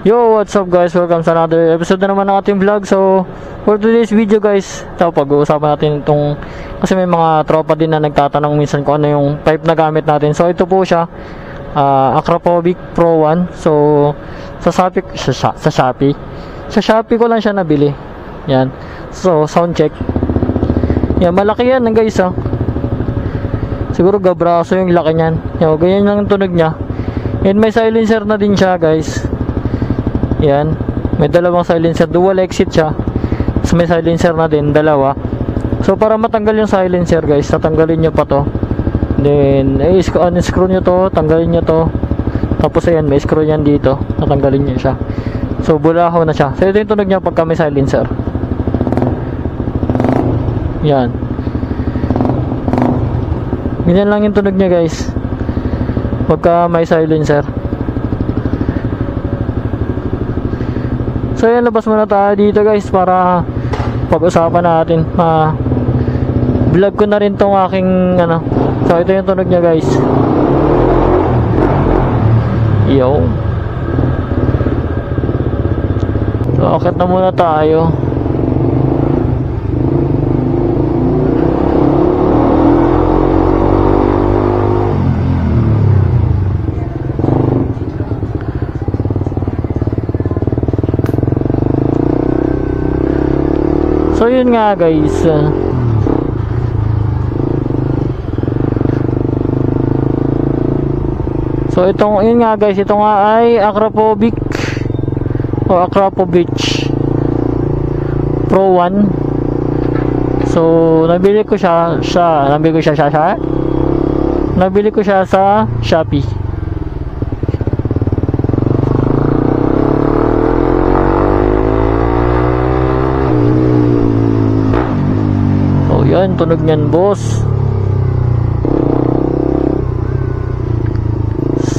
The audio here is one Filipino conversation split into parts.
Yo, what's up guys? Welcome sa another episode na naman ng ating vlog. So, for today's video guys, pag-uusapan natin itong, kasi may mga tropa din na nagtatanong minsan kung ano yung pipe na gamit natin. So, ito po siya, Akrapovic Pro 1. So, sa Shopee ko lang siya nabili. Yan. So, sound check. Yan, malaki yan guys Siguro gabraso yung laki niyan. Yan, ganyan lang ang tunog niya. And may silencer na din siya guys. Yan, may dalawang silencer, dual exit siya. Tapos may silencer na din, dalawa. So para matanggal yung silencer guys, tatanggalin nyo pa to. Then unscrew nyo to, tanggalin nyo to. Tapos ayan, may screw yan dito, tatanggalin nyo siya. So bulaho na siya. So ito yung tunog niya pagka may silencer. Yan. Ganyan lang yung tunog niya guys pagka may silencer. So yan, labas muna tayo dito guys para pag-usapan natin. Vlog ko na rin tong aking So ito yung tunog niya guys. Yo. So akit na muna tayo. So yun nga guys, so yun nga guys, ito nga ay Akrapovic o Akrapovic Pro 1. So nabili ko siya sa Shopee. Yan, tunog niyan boss.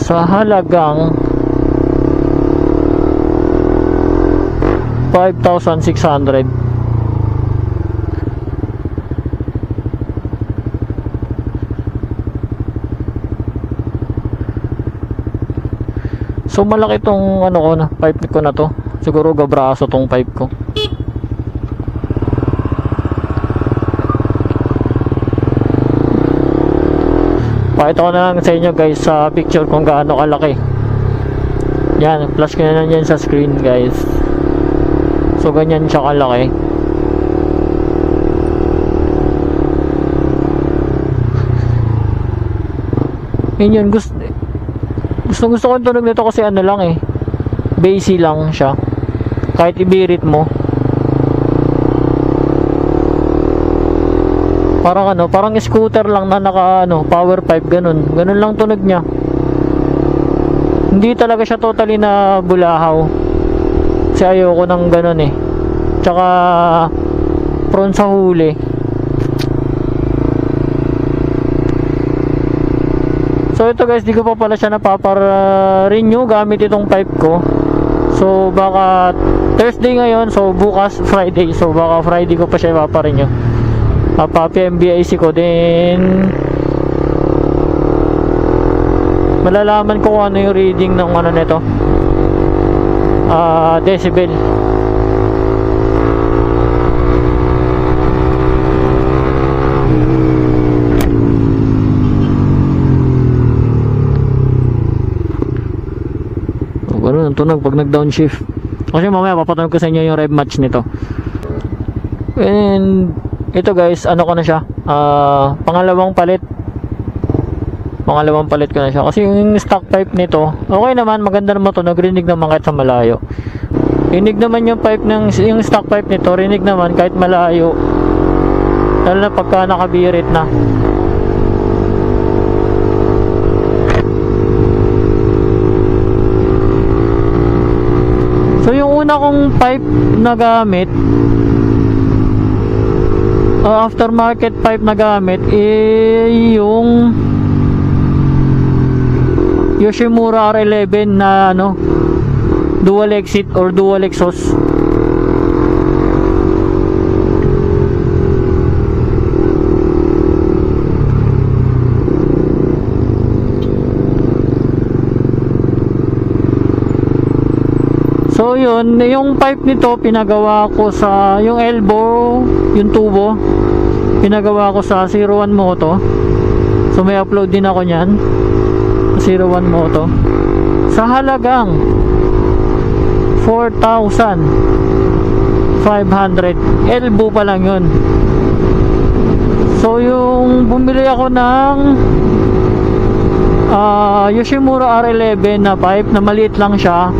Sa halagang 5,600. So malaki tong pipe ko na to. Siguro gabraso tong pipe ko. Pakita ko na lang sa inyo guys sa picture kung gaano kalaki. Yan, flash ko na lang yan sa screen guys. So ganyan siya kalaki. Yun, gusto ko yung tunog nito kasi bassy lang siya. Kahit ibirit mo, parang scooter lang na naka power pipe, ganun lang tunog niya. Hindi talaga siya totally na bulahaw. Kasi ayoko ng ganun Tsaka prone sa huli. So ito guys, di ko pa pala siya napapara-renew gamit itong pipe ko. So baka Thursday ngayon, so bukas Friday. So baka Friday ko pa siya ipapa-renew. PMBIC ko din, malalaman ko kung ano yung reading ng nito, decibel. Ganun ang tunog pag nag downshift. Kasi mamaya papatunog ko sa inyo yung rev match nito. And ito guys, ko na siya, pangalawang palit ko na siya. Kasi yung stock pipe nito, okay naman, maganda naman tunog, rinig naman kahit sa malayo. Rinig naman yung stock pipe nito, rinig naman kahit malayo. Lalo na pagka nakabirit na. So yung una kong pipe na gamit, aftermarket pipe na gamit, yung Yoshimura R11 na dual exit or dual exhaust. So yun, yung pipe nito pinagawa ko sa yung elbow, yung tubo pinagawa ko sa 01 Moto. So may upload din ako niyan, 01 Moto, sa halagang 4,500. Elbow pa lang yun. So yung bumili ako ng Yoshimura R11 na pipe na maliit lang siya,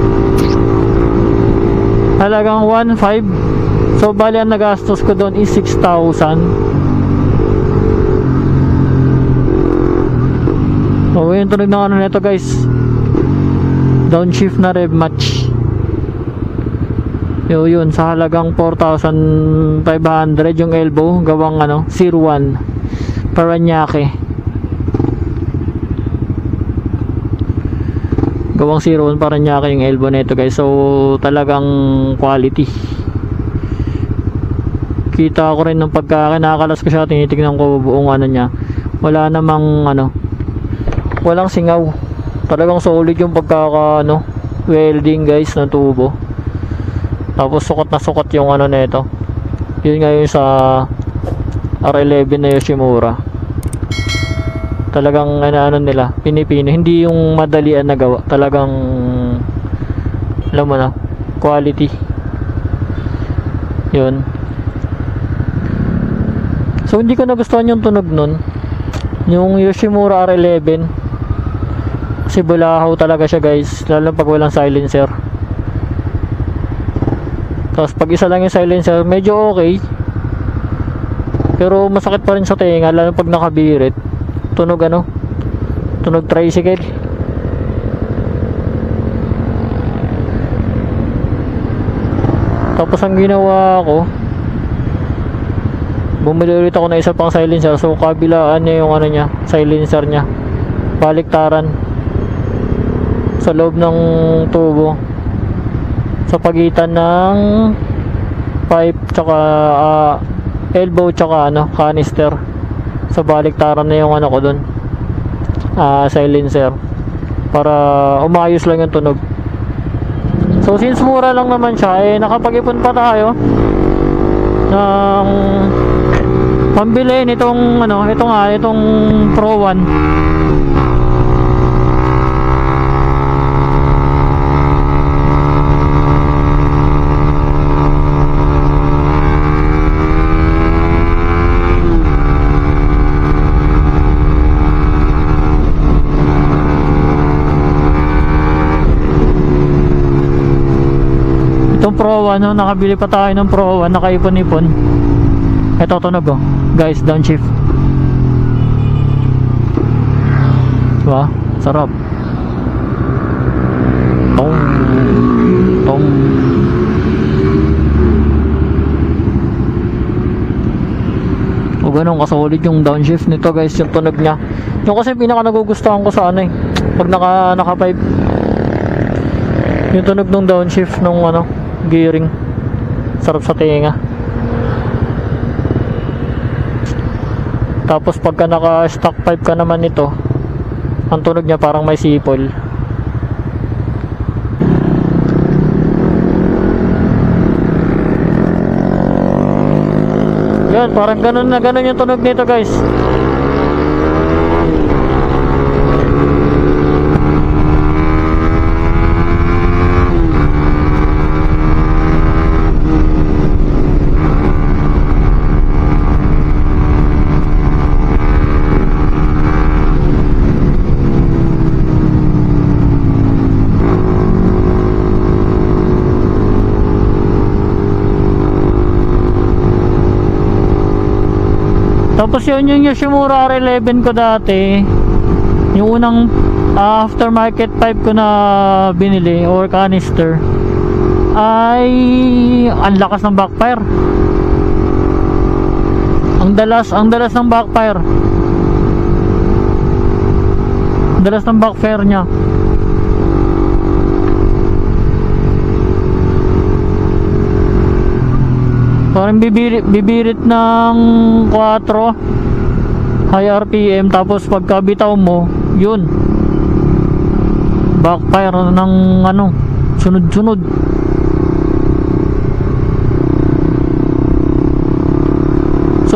halagang 1,500. So bali ang nagastos ko doon is 6,000. So yung tunog ng ano nito guys, downshift na rev match. Yun sa halagang 4,500 yung elbow, gawang ano 01 Paranaque, gawang 01 Paranaque yung elbow nito guys. So talagang quality. Kita ko rin ng pagka kinakalas ko siya, tinitignan ko buong ano niya, wala namang ano, walang singaw. Talagang solid yung pagkaka ano, welding guys ng tubo. Tapos sukat na sukat yung ano nito. Yun nga yung sa R11 na Yoshimura. Talagang ano nila, pinipino. Hindi yung madalian na gawa. Talagang alam mo na, quality. Yun. So hindi ko nagustuhan yung tunog nun, yung Yoshimura R11. Kasi bulahaw talaga siya guys, lalo pag walang silencer. Tapos pag isa lang yung silencer, medyo okay, pero masakit pa rin sa tenga, lalo pag nakabirit. Tunog ano, tunog tricycle. Tapos ang ginawa ko, bumili ulit ako na isa pang silencer. So kabilaan niya yung ano niya, silencer niya, baliktaran sa loob ng tubo, sa pagitan ng pipe tsaka elbow tsaka ano canister. Sa baliktaran na yung ano ko dun, silencer, para umayos lang yung tunog. So since mura lang naman siya, nakapag-ipon pa tayo ng pambili nitong ano, itong Pro 1. Itong Pro 1, no, nakabili pa tayo ng Pro 1, nakaipon-ipon. Ito tunog oh, guys, downshift. Diba? Sarap. Tong tong. O ganun kasolid yung downshift nito guys, yung tunog niya. Yung kasi pinaka nagugustuhan ko sa ano pag naka 5, yung tunog ng downshift nung ano, gearing. Sarap sa tenga. Tapos pagka naka stock pipe ka naman nito, ang tunog niya parang may sipol. Yan, parang ganun na ganun yung tunog nito guys. Tapos yun yung Yoshimura R11 ko dati, yung unang aftermarket pipe ko na binili or canister, ay ang lakas ng backfire. Ang dalas ng backfire. Ang dalas ng backfire niya. Parang bibirit ng 4 high RPM, tapos pagkabitaw mo, yun, backfire ng ano, sunod-sunod.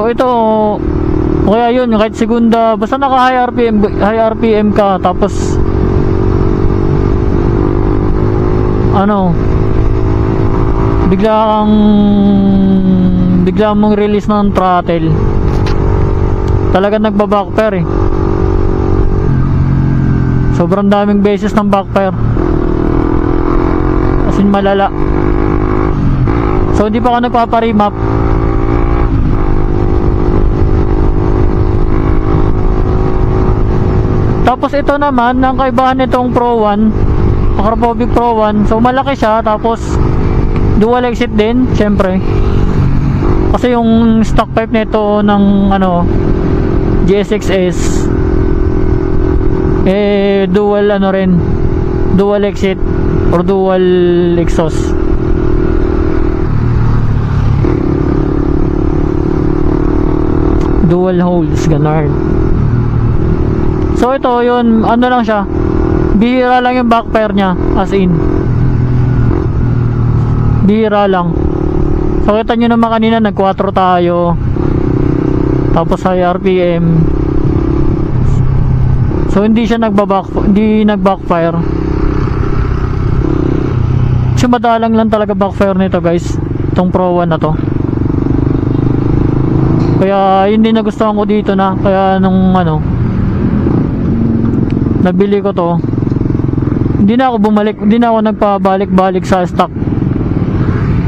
So ito, kaya yun, kahit segunda, basta naka high RPM ka, tapos ano, bigla mong release ng throttle, talaga nagba-backfire eh. Sobrang daming beses ng backfire, as in malala. So hindi pa ka nagpapa-remap, tapos ito naman, ang kaibahan nitong Pro 1, Akrapovic Pro 1, so malaki siya, tapos dual exit din, syempre. Kasi yung stock pipe nito ng ano, GSX-S, eh dual ano rin, dual exit or dual exhaust. Dual holes, ganun. So ito yun, ano lang siya, bihira lang yung backfire nya, as in bihira lang. So kita nyo naman kanina, nag 4 tayo, tapos high RPM, so hindi siya nag-backfire. So madalang lang talaga backfire nito guys, itong Pro 1 na to. Kaya yun din nagustuhan ko dito na, kaya nung ano, nabili ko to, hindi na ako nagpabalik-balik sa stock.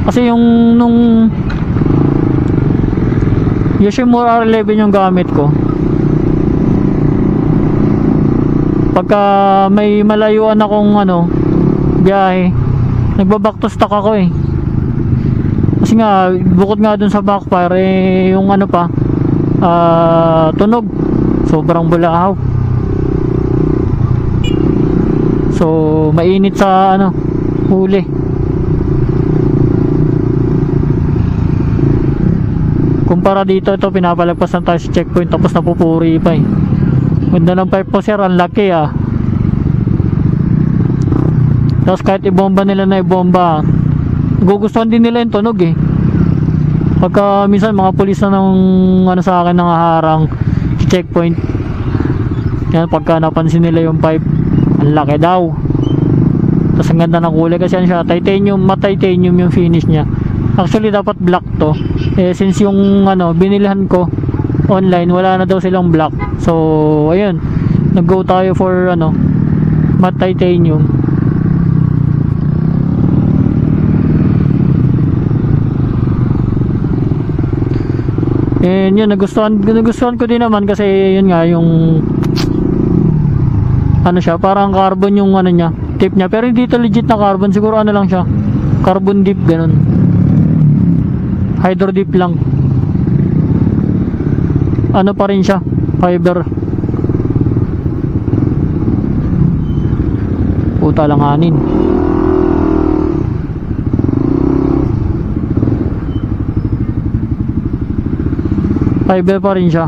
Kasi yung nung Yoshimura R11 yung gamit ko, pagka may malayuan akong ano, biyahe, nagbaback to stock ako eh. Kasi nga, bukod nga dun sa backfire, eh, yung ano pa, tunog, sobrang bulaaw. So mainit sa ano, huli. Kumpara dito, ito pinapalagpasan tayo sa checkpoint, tapos napupuri pa eh. Ganda ng pipe po sir, ang laki ah. Tapos kahit ibomba nila na ibomba, gugustuhan din nila yung tunog eh. Pagka minsan mga pulis na ng ano sa akin, nangaharang sa checkpoint, yan, pagka napansin nila yung pipe, ang laki daw. Tapos ang ganda ng kulay kasi yan siya, titanium, matte titanium yung finish niya. Actually dapat black to, eh since yung ano binilhan ko online, wala na daw silang black. So ayun, nag-go tayo for ano, matte titanium. And yun, nagustuhan ko din naman kasi yun nga, yung ano siya, parang carbon yung ano niya, tip niya, pero hindi ito legit na carbon, siguro ano lang siya, carbon dip, ganun, hydro dip lang, ano pa rin siya, fiber. Puta lang anin. Fiber pa rin siya.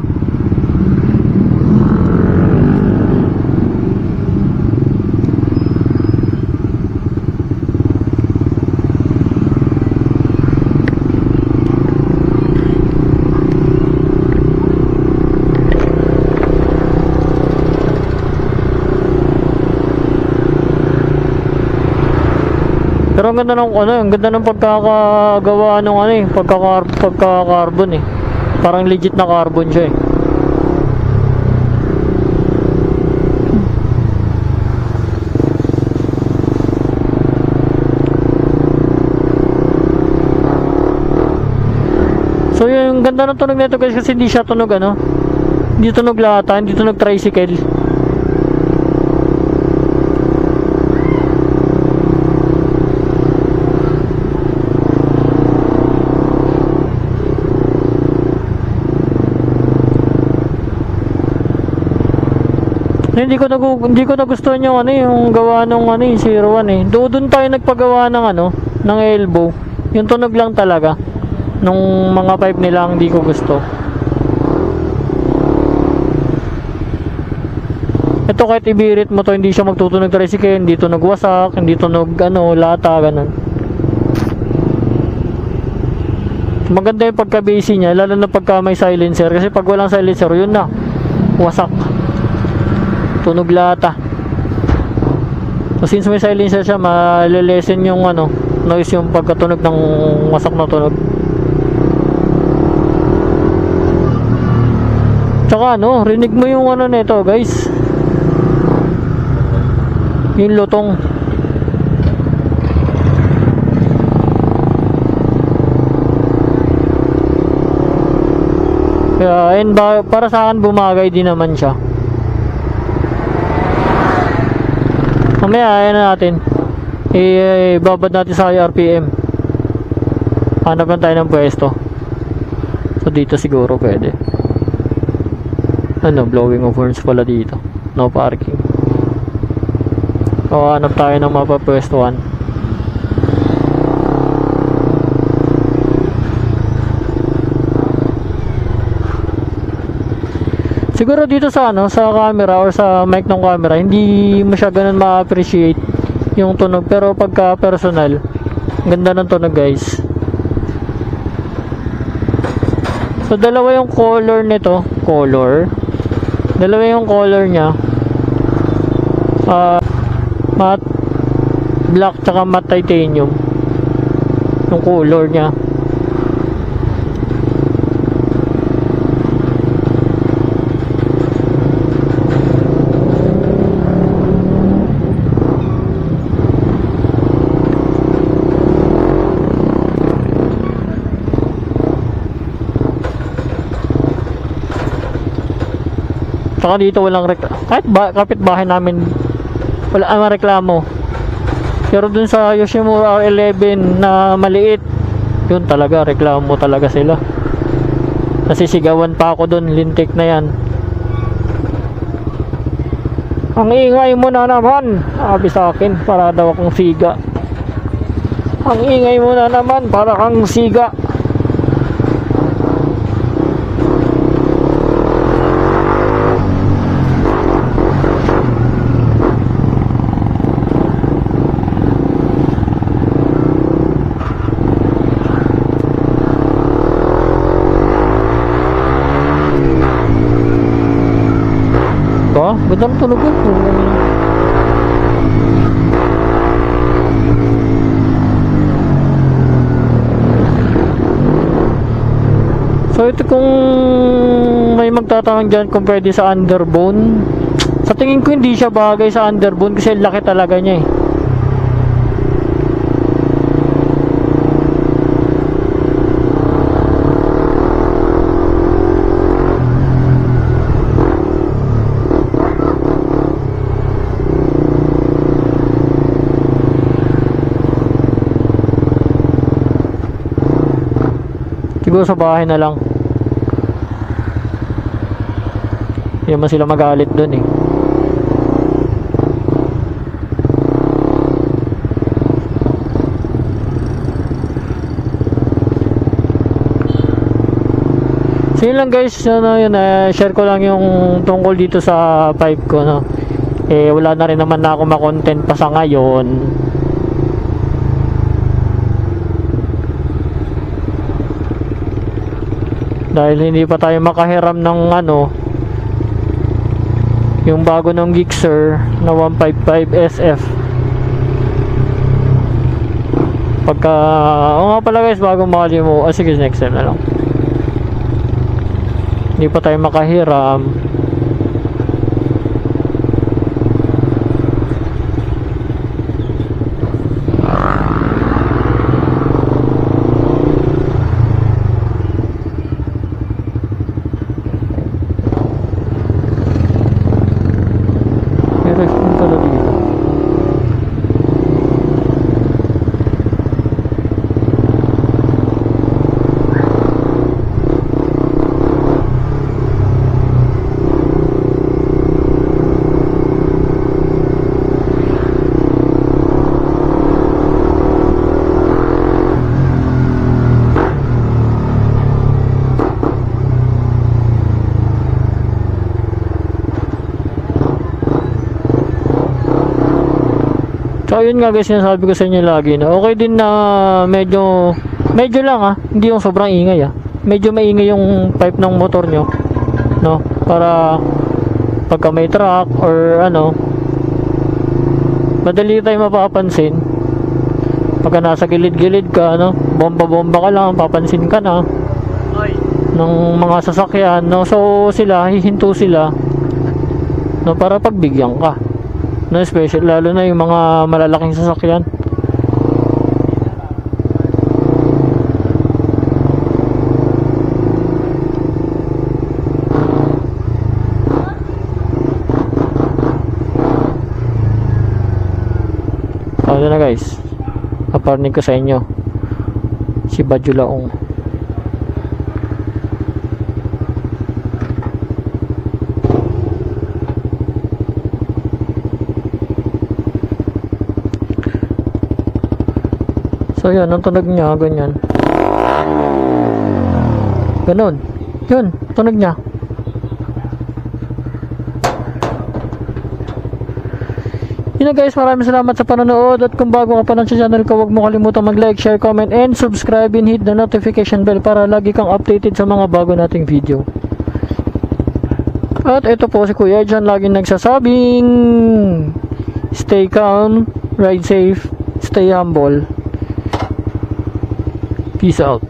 Pero ang ganda ng ano, ang ganda ng pagkakagawa ng ano eh, pagkaka-carbon eh. Parang legit na carbon siya eh. So yung ganda ng tunog nito guys, kasi hindi siya tunog ano, hindi tunog lata, hindi tunog tricycle. Hindi ko nagustuhan yung ano, yung gawa nung ano, yung 01 eh. Doon tayo nagpagawa ng ano, ng elbow. Yung tunog lang talaga nung mga pipe nila, hindi ko gusto. Ito kahit ibirit mo to, hindi siya magtutunog tricycle, hindi tunog wasak, hindi tunog ano, lata, ganun. Maganda yung pagka-base niya, lalo na pagka may silencer. Kasi pag walang silencer, yun na, wasak, tunog lata. So since may silencer siya, malilesen yung ano, noise, yung pagkatunog ng wasak na tunog. Tsaka ano, rinig mo yung ano nito guys, yung lutong. Kaya para sa akin bumagay din naman siya. Mamaya ayan na natin, ibabad natin sa RPM. Hanap lang tayo ng pwesto. So dito siguro pwede. Ano, blowing of horns pala dito, no parking. O hanap tayo ng mapapwestuhan. Siguro dito sa ano, sa camera or sa mic ng camera, hindi mo siya ganun ma-appreciate yung tunog, pero pagka personal, ganda ng tunog guys. So dalawa yung color nito, dalawa yung color niya, matte black tsaka matte titanium yung color niya. Saka dito walang kahit kapitbahay namin wala ang reklamo. Pero dun sa Yoshimura R11 na maliit, yun talaga, reklamo talaga sila. Nasisigawan pa ako dun, lintik na yan. Ang ingay mo na naman, sabi sa akin, para daw akong siga. Ang ingay mo na naman, para kang siga. Ganda ng tunog yun. So ito, kung may magtatanong dyan kung pwede sa underbone, sa tingin ko hindi siya bagay sa underbone kasi laki talaga niya eh. Siguro sa bahay na lang. Hindi man sila magalit dun eh. So yun lang guys, ano, yun, share ko lang yung tungkol dito sa pipe ko, no? Wala na rin naman na ako ma-content pa sa ngayon. Dahil hindi pa tayo makahiram ng ano, yung bago ng Gixxer na 155 SF. Pagka, nga pala guys, bago mali mo, sige, next time na lang. Hindi pa tayo makahiram. So yun nga guys, sinasabi ko sa inyo lagi na okay din na medyo lang hindi yung sobrang ingay medyo maingay yung pipe ng motor nyo, no, para pagka may truck or ano, madali tayo mapapansin. Pagka nasa gilid-gilid ka, no, bomba-bomba ka lang, papansin ka na ng mga sasakyan, no. So sila, hihinto sila, no, para pagbigyan ka, no, especially lalo na yung mga malalaking sasakyan. So na guys, kaparnig ko sa inyo si Badjulaong. So yan, ang tunog niya, ganyan. Ganon. Yun, tunog niya. Yun na guys, maraming salamat sa panonood. At kung bago ka pa lang sa channel ko, huwag mo kalimutan mag-like, share, comment, and subscribe and hit the notification bell para lagi kang updated sa mga bago nating video. At ito po si Kuya Jan, laging nagsasabing stay calm, ride safe, stay humble. Peace out.